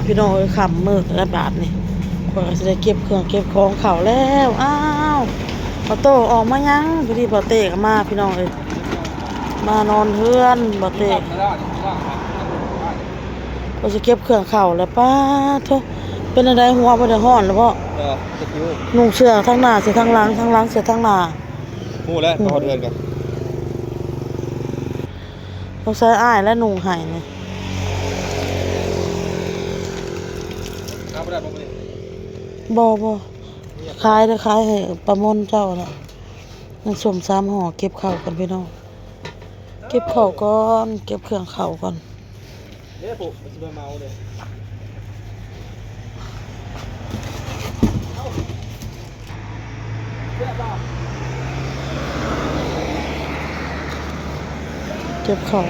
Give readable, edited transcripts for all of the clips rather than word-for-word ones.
พี่น้องเอ้ยขำมือระบาดนี่พอยก็สิได้เก็บเครื่องเก็บของเข้าแล้วพอโตออกมายังพี่ที่บ่เตะก็มาพี่น้องเอ้ยมานอนเฮือนบ่เตะก็สิเก็บเครื่องเข้าแล้วป้าโธ่เป็นอะไรหัวบ่ได้ร้อนแล้วบ่ตะคิวนุ่งเสื้อทั้งหน้าเสื้อทั้งหลังทั้งหลังเสื้อทั้งหน้าพูดแล้วพอเดือนกันต้องใช้อ้ายและนุ่งให้นี่เอาไปได้บ่มื้อบ่ขายเด้อขายให้ประมนเจ้าน่ะมันสม3ห่อเก็บเข้ากันพี่น้องเก็บเข้าก่อนเก็บเครื่องเข้าก่อนเด้ปุ๊มันสิมาเมาเด้เก็บเข้า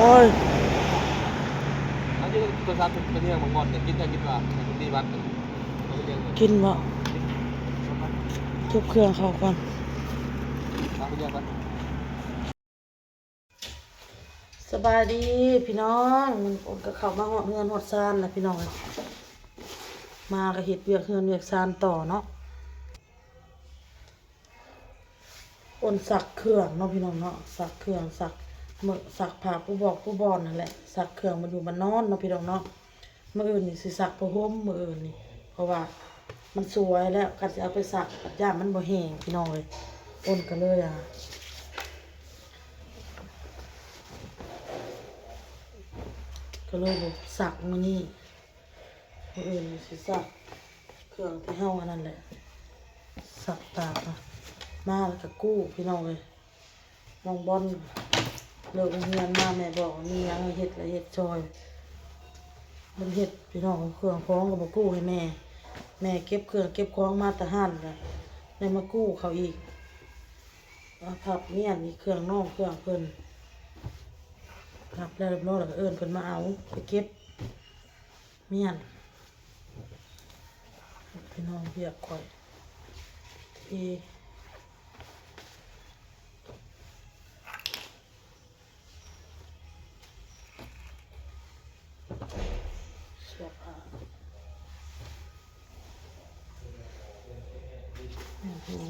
โอ้ยอันนี้ตัวซัดเป็นเรื่องของบ่อนเนี่ยกินได้กินว่าดีวัดกินบ่เก็บเครื่องเข้าก่อนเอาไปเรียกกันสบายดีพี่น้องมันอดก็เข้ามาฮอดเฮือนฮอดซานน่ะพี่น้องมาก็เฮ็ดเวียกเฮือนเวียกซานต่อเนาะอ้นสักเครื่องเนาะพี่น้องเนาะสักเครื่องสักมื้อสักผ้าผู้บอกผู้บอนนั่นแหละสักเครื่องมันอยู่บ้านนอนเนาะพี่น้องเนาะมื้ออื่นนี่สิสักผ้าห่มมื้ออื่นนี่เพราะว่ามันสวยแล้วก็สิเอาไปสักปัดย่ามมันบ่แห้งพี่น้องเอ้ยอ้นก็เลยก็เลยบ่สักมื้อนี้มื้ออื่นนี่สิสักเครื่องที่เฮาอันนั้นแหละสักตากมาแล้วก็กู้พี่น้องเอ้ยน้องบอลเลิกโรงเรียนมาแม่บอกมีหยังให้เฮ็ดแล้วเฮ็ดซอยมันเฮ็ดพี่น้องเครื่องของก็บ่กู้ให้แม่เก็บเครื่องเก็บของมาแต่ห้านก็ได้มากู้เขาอีกพับเมียนอีกเครื่องน้องเครื่องเพิ่นพับแล้วเรียบร้อยแล้วก็เอิ้นเพิ่นมาเอาไปเก็บเมียนพี่น้องเรียกข่อยที่สวบ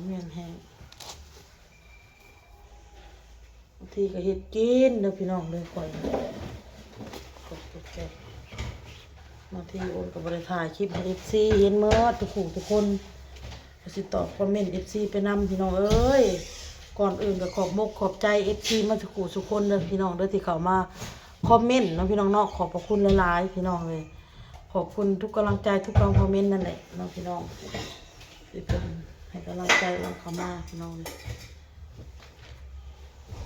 เมียนแห้งบางทีก็เฮ็ดกินเด้อพี่น้องเลยข่อยกดแก่บางทีโอนก็บ่ได้ถ่ายคลิปให้ FC เห็นหมดทุกคนก็สิตอบคอมเมนต์ FC ไปนำพี่น้องเอ้ยก่อนอื่นก็ขอบใจ FC มาทุกคนเด้อพี่น้องเด้อที่เข้ามาคอมเมนต์เนาะพี่น้องเนาะขอบพระคุณหลายๆพี่น้องเลยขอบคุณทุกกำลังใจทุกคอมเมนต์นั่นแหละเนาะพี่น้องที่เป็นให้กำลังใจเราเข้ามาพี่น้อง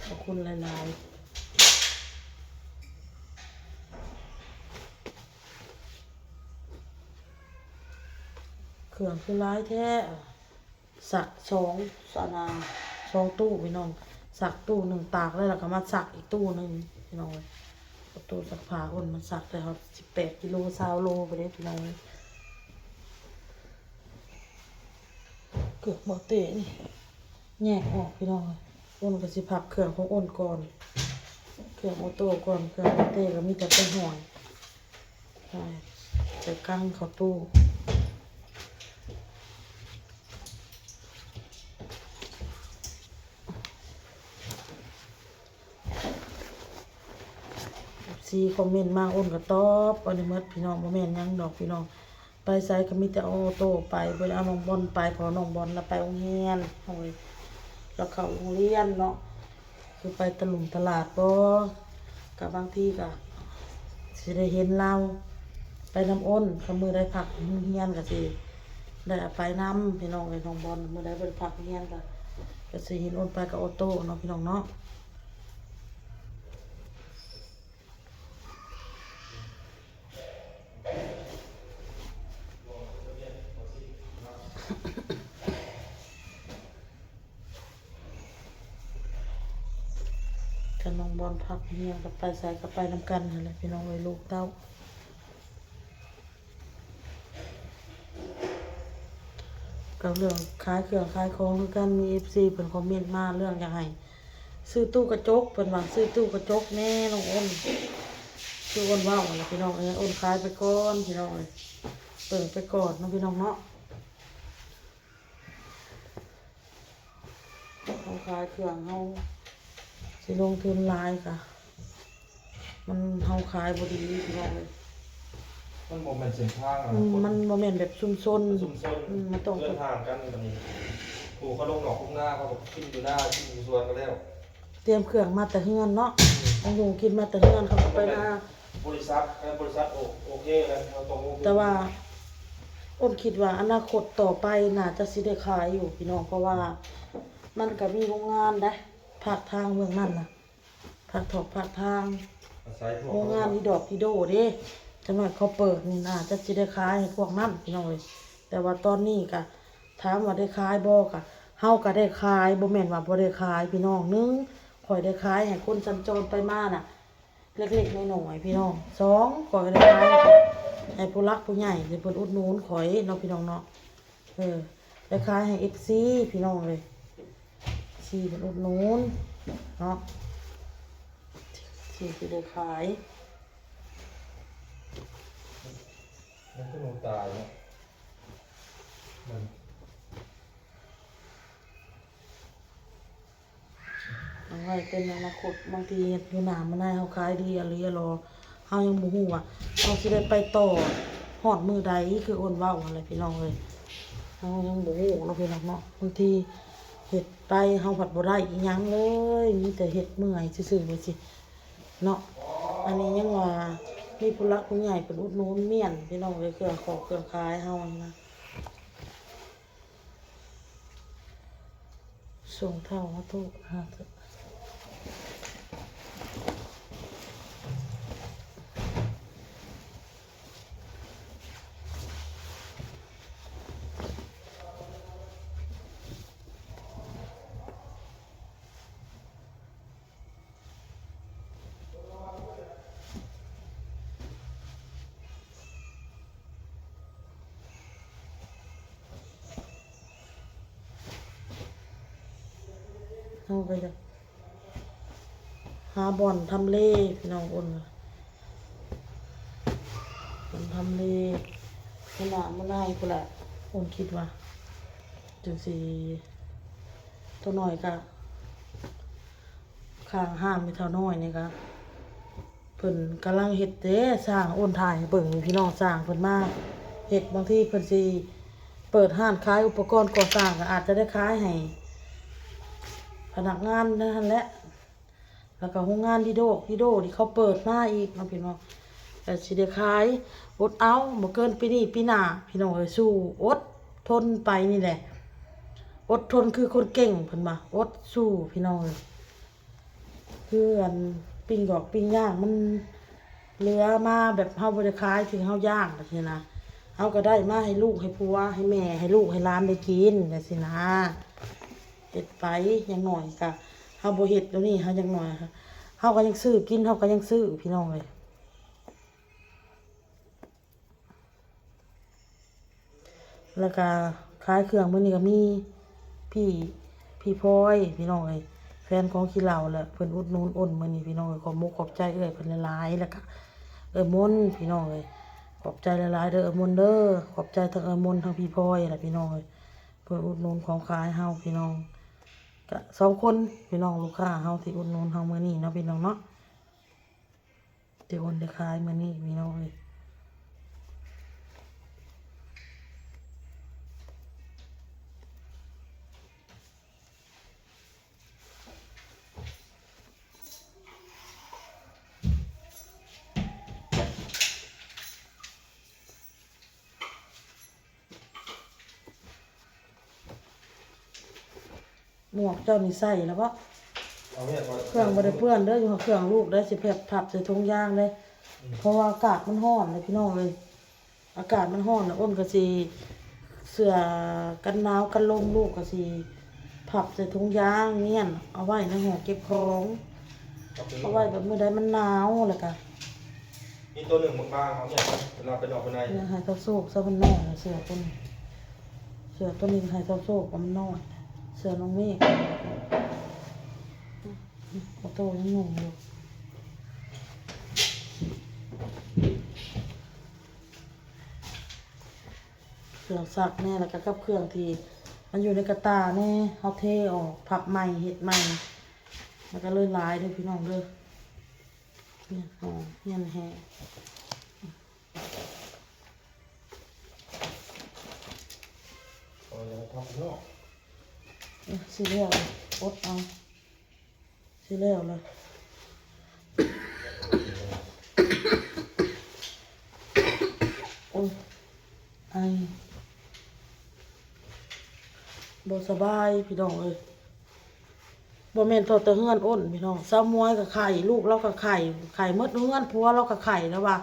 ขอบคุณหลายๆเครื่องคือร้ายแท้สัก2ตู้พี่น้องสักตู้หนึ่งตากแล้วก็มาสักอีกตู้หนึ่งพี่น้องตู้สักผ้าคนมันสักเลยครับ18 กิโล20 โลไปได้พี่น้องเกือบหมดเตะนี่แยกออกพี่น้องอ้นก็สิพับเครื่องของอ้นก่อนเครื่องโอโต้ก่อนเครื่องเตะก็มีแต่เป็นห่อยใส่กั้งเข้าตู้คอมเมนต์มาอ้นก็ตอบอันนี้หมดพี่น้องบ่แม่นหยังดอกพี่น้องไปไสก็มีแต่ออโต้ไปบ่ได้เอาน้องบอลไปพอน้องบอลแล้วไปโรงเรียนโอ้ยแล้วเข้าโรงเรียนเนาะคือไปตลุมตลาดบ่กับบางทีก็สิได้เห็นเราไปน้ำอ้นก็มื้อได้พักโรงเรียนก็สิได้ไปน้ำพี่น้องไอ้น้องบอลมื้อได้บ่ได้พักโรงเรียนก็สิเห็นอ้นไปกับออโต้เนาะพี่น้องเนาะน้องบอล อนพักเฮียกับไปใส่กับไปนำกันนั่นแหละพี่น้องเอ้ยลูกเต้ากับเรื่องขายเครื่องขายของคือกันมี FC เพิ่นคอมเมนต์มาเรื่องอยากให้ซื้อตู้กระจกเพิ่นว่าซื้อตู้กระจกแน่น้องอ้นคืออ้นเว้านั่นแหละพี่น้องเอ้ยอ้นขายไปก่อนพี่น้องเอ้ยเปิดไปก่อนเนาะพี่น้องเนาะเฮาขายเครื่องเฮาสิลงทุนหลายกะมันเฮาขายบ่ดีพี่น้องเอ้ย มันบ่แม่นเส้นทางอะ มันบ่แม่นแบบชุมชน ซุ่มซ่น มันต้อง เดินทางกันแบบนี้ปู่เขาลงหนอกลงหน้าเขาก็กินอยู่หน้ากินอยู่สวนกันแล้ว เตรียมเครื่องมาแต่เฮือนเนาะต้องอยู่กินมาแต่เฮือนเขาก็ไปนา บริษัทโอเคแล้วเราตรงโอเค แต่ว่าอ้นคิดว่าอนาคตต่อไปน่าจะสิได้ขายอยู่พี่น้องเพราะว่ามันก็มีโรงงานได้ภาคทางเมืองนั่นน่ะภาคถอกภาคทาง อาศัยพวก โรงงานที่ดอกที่โดเด้จังหวัดเขาเปิดนี่น่าจะสิได้ขายให้พวกนั้นพี่น้องเอ้ยแต่ว่าตอนนี้ก็ถามว่าได้ขายบ่ก็เฮาก็ได้ขายบ่แม่นว่าบ่ได้ขายพี่น้องหนึ่งข่อยได้ขายให้คนสัญจรไปมาน่ะเล็กๆน้อยๆพี่น้องสองข่อยก็ได้ขายให้ผู้รักผู้ใหญ่ที่เพิ่นอุดหนุนข่อยเนาะพี่น้องเนาะได้ขายให้ FC พี่น้องเลยซีเพิ่นอุดหนุนเนาะซีสิได้ขาย มันก็หนูตายเนาะมัน เอาไว้เป็นอนาคตบางทีอยู่หนามันได้เฮาขายดีอะไรรอเฮายังบ่ฮู้ว่าเฮาสิได้ไปต่อฮอดมื้อใดคืออ้นเว้าอะไรพี่น้องเอ้ยเฮายังบ่ฮู้เนาะพี่น้องเนาะบางทีเฮ็ดไปเฮาผัดบ่ได้อีหยังเลยมีแต่เฮ็ดเมื่อยซื่อๆไปสิเนาะอันนี้ยังว่ามีผู้หลักผู้ใหญ่เพิ่นอุดหนุนเมียนพี่น้องเอ้ยเครื่องของเครื่องขายเฮานะส่งเท่ามาทุกหาเถอะ เอาไปเลยหาบ่อนทำเลพี่น้องอ้นว่ะบ่อนทำเลขนาดมันได้กูนแหละอ้นคิดว่าจังสิตัวน้อยก็ข้างห้ามไปเท่าน้อยนี่ก็เพิ่นกำลังเฮ็ดเด้สร้างอ้นถ่ายให้เบิ่งนี่พี่น้องสร้างเพิ่นมาเฮ็ดบางทีเพิ่นสิเปิดห้านขายอุปกรณ์ก่อสร้างก็อาจจะได้ขายให้พนักงานนั่นแหละ แล้วก็โรงงานที่โดที่เขาเปิดมาอีกเนาะพี่น้องแต่สิได้ขายอดเอาบ่เกินปีนี้ปีหน้าพี่น้องเอ้ยสู้อดทนไปนี่แหละอดทนคือคนเก่งเพิ่นว่าอดสู้พี่น้องเอ้ยคืออันปิ้งดอกปิ้งย่างมันเหลือมาแบบเฮาบ่ได้ขายถึงเฮาย่างแบบนี้นะเฮาก็ได้มาให้ลูกให้ผัวให้แม่ให้ลูกให้หลานได้กินแบบนี้นะเฮ็ดไปอย่างน้อยก็เฮาบ่เฮ็ดเดี๋ยวนี้เฮาอย่างน้อยค่ะเฮาก็ยังซื้อกินเฮาก็ยังซื้อพี่น้องเอ้ยแล้วก็ขายเครื่องมื้อนี้ก็มีพี่พี่พลอยพี่น้องเอ้ยแฟนของขี้เหล้าแหละเพิ่นอุดหนุนอ้นมื้อนี้พี่น้องเอ้ยขอบมุกขอบใจเอ้ยเพิ่นหลายๆแล้วก็มนต์พี่น้องเอ้ยขอบใจหลายๆเด้อมนต์เด้อขอบใจทั้งมนต์ทั้งพี่พลอยแหละพี่น้องเอ้ยเพิ่นอุดหนุนของขายเฮาพี่น้องก็2คนพี่น้องลูกค้าเฮาที่อุดหนุนเฮามื้อนี้เนาะพี่น้องเนาะที่อ้นได้ขายมื้อนี้พี่น้องเอ้ย หมวกเจ้านี่ใส่แล้วบ่ เอาเนี่ยก่อน เครื่องบ่ได้เปื้อนเด้ออยู่กับเครื่องลูกได้สิแผบพับใส่ถุงยางเลยเพราะว่าอากาศมันร้อนเลยพี่น้องเลยอากาศมันร้อนแล้วอ้นก็สิเสื้อกันหนาวกันลมลูกก็สิพับใส่ถุงยางเงี้ยนเอาไว้ในห้องเก็บของ เอาไว้แบบมื้อใดมันหนาวแล้วก็ มีตัวหนึ่งบางๆเขาเนี่ยเวลาไปนอกไปใน เนี่ยให้เท่าโซกซะมันน้อยนะเสือตัวนี้เสือตัวนี้ให้เท่าโซกมันน้อยเสือน้องเมฆเอาโตยังงงอยู่เครื่องซักแน่แล้วก็กับเครื่องที่มันอยู่ในกระตาแน่เฮาเทออกพับใหม่เฮ็ดใหม่แล้วก็เลยหลายเด้อพี่น้องเด้อเนี่ยอ๋อเฮียนแฮ เอาอย่างทำนอก สิเลี้ยวอดเอาสิเลี้ยวเลยโอ้ยไอบ่สบายพี่น้องเอ้ยบ่แม่นโทษแต่เฮือนอ้นพี่น้องสาวมวยก็ไข่ลูกเราก็ไข่ไข่หมดเฮือนผัวเราก็ไข่แล้วว่า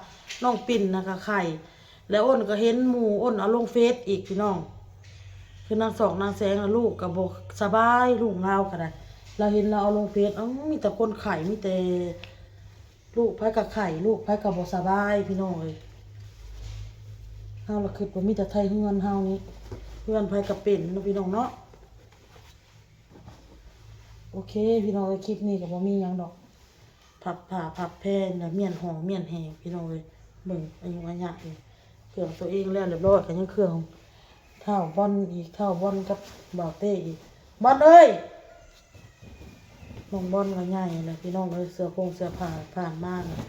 น้องปิ่นน่ะก็ไข่แล้วอ้นก็เห็นหมู่อ้นเอาลงเฟซอีกพี่น้องคือนางสองนางแสงน่ะลูกก็บ่สบายลูกเราก็ได้เราเห็นเราเอาลงเฟซมีแต่คนไข่มีแต่ลูกไผก็ไข่ลูกไผก็บ่สบายพี่น้องเอ้ยเฮาละคิดว่ามีแต่ไทยเฮือนเฮานี่เฮือนไผก็เป็นเนาะพี่น้องเนาะ โอเคพี่น้องคลิปนี้ก็บ่มีหยังดอกพับผ้าพับแพร่น่ะเมียนหองเมียนแหงพี่น้องเอ้ยเบิ่งอายุอายุนี่เครื่องตัวเองแล้วเรียบร้อยก็ยังเครื่องเท่าบอนอีกเท่าบอนกับบ่าวเต้อีกบอนเอ้ยน้องบอนก็ใหญ่เลยพี่น้องเอ้ยเสื้อโครงเสื้อผ้าผ่านมาน่ะ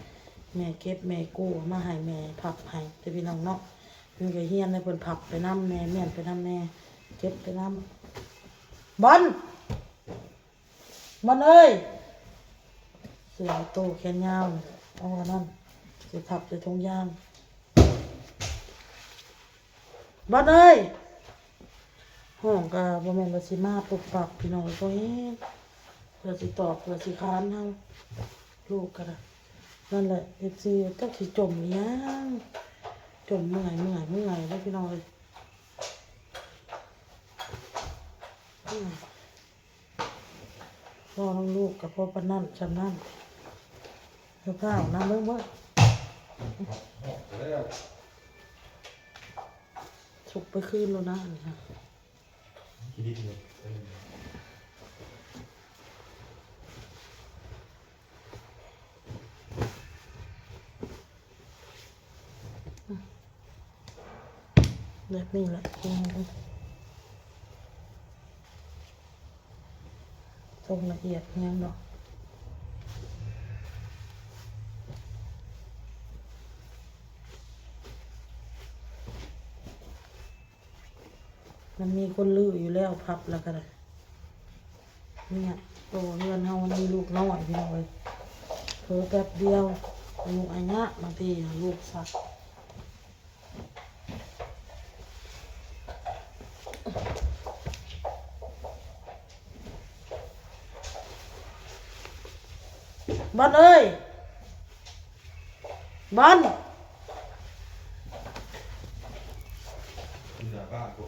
แม่เก็บแม่กู้มาให้แม่พับให้แต่พี่น้องเนาะเพิ่นก็เฮียนให้เพิ่นพับไปนำแม่เมียนไปนำแม่เก็บไปนำบอน มันเอ้ยเสือโตแขนยาวเอาอันนั้นสิทับใส่ถุงยางบัดเอ้ยห้องก็บ่แม่นว่าสิมาปุบปับพี่น้องก็เฮ็ดเพื่อสิตอบเพื่อสิค้านเฮาลูกก็ได้นั่นแหละ FC จักสิจมอีหยังจมเมื่อยแล้วพี่น้องเอ้ยพ่อน้องลูกกับพ่อปานนั่นชำนั่นเสื้อผ้าน้ำเบิ่งแล้ว สุกไปคืนแล้วนะนี่ค่ะ คิดดีเลย แบบนี้แหละทรงละเอียดเงี้ยเนาะมันมีคนลืออยู่แล้วพับแล้วก็ได้เนี่ยตัวเรือนเฮามันมีลูกน้อยพี่น้องเอ้ยเพิ่แป๊บเดียวลูกอันเนี้ยบางทีลูกสักบ้านเอ้ยบ้าน คือแบบบ้ากู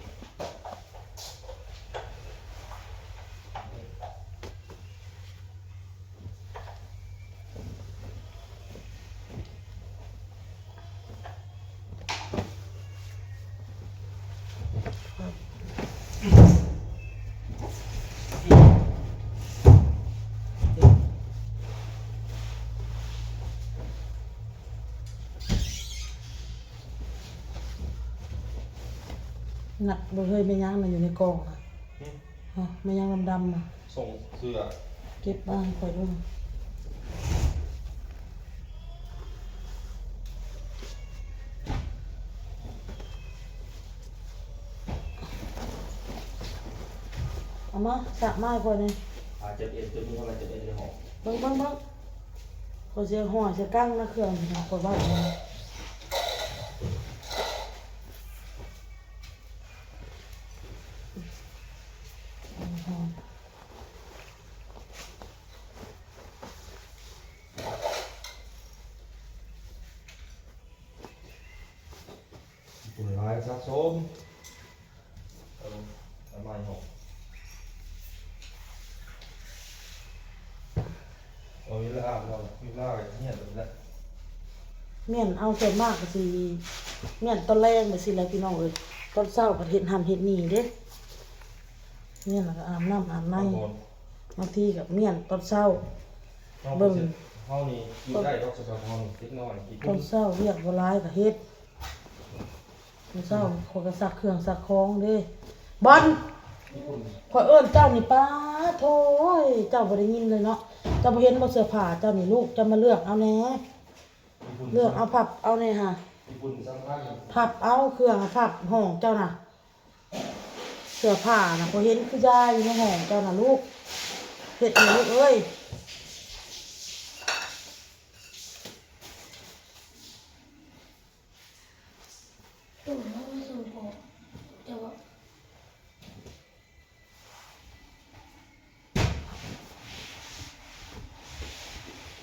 หนักบ่เคยไม่ยั้งมันอยู่ในกล่องอ่ะไม่ยั้งดำๆอ่ะ ส่งเสื้อ เก็บบ้างคอยดูเอามาสักไม้คอยนี่ อาจจะเอ็นตัวนี้เท่าไรจะเอ็นในห้อง เบิ่งคอยเสียห่อเสียกั้งนะเครื่องนี่คอยว่าอย่างนี้ปุ๋ยลายสะสมทำไมห้องเอาเวลา เนี่ยแบบนั้น เมี่ยนเอาส่วนมากก็สิเมี่ยนตอนแรกไปสิแหล้วพี่น้องเอ้ยตอนเช้าก็เฮ็ดหั่นเฮ็ดนี่เด้เมี่ยนแล้วก็อาบน้ำอาบในบางทีก็เมี่ยนตอนเช้าเบิ่ง เฮานี่อยู่ได้ดอกสำหรับเฮานี่เล็กน้อยกี่ ตอนเช้าเรียกบ่หลายก็เฮ็ดตอนเช้าข้อยก็ซักเครื่องซักของเด้บอล ญี่ปุ่น ข่อยเอิ้นเจ้านี่ป้าโธ่ยเจ้าบ่ได้ยินเลยเนาะเจ้าบ่เห็นบ่เสื้อผ้าเจ้านี่ลูกเจ้ามาเลือกเอาแหน่ ญี่ปุ่น เลือกเอาพับเอาแหน่ฮะ ญี่ปุ่นสร้างบ้าน พับเอาเครื่องพับห้องเจ้าน่ะเสื้อผ้าน่ะบ่เห็นคือยายอยู่ในห้องเจ้าน่ะลูกเฮ็ดให้ลูกเอ้ย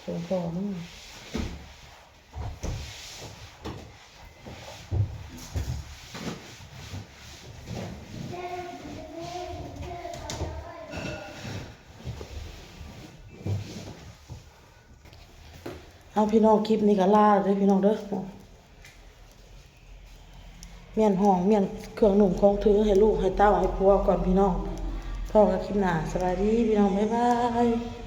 ส่งพ่อมึงเอาพี่น้องคลิปนี้ก็ลาเด้อพี่น้องเด้อเมียนห้องเมียนเครื่องหนุ่มของถือให้ลูกให้เต้าให้ผัวก่อนพี่น้องพ่อกับคลิปหน้าสวัสดีพี่น้องบ๊ายบาย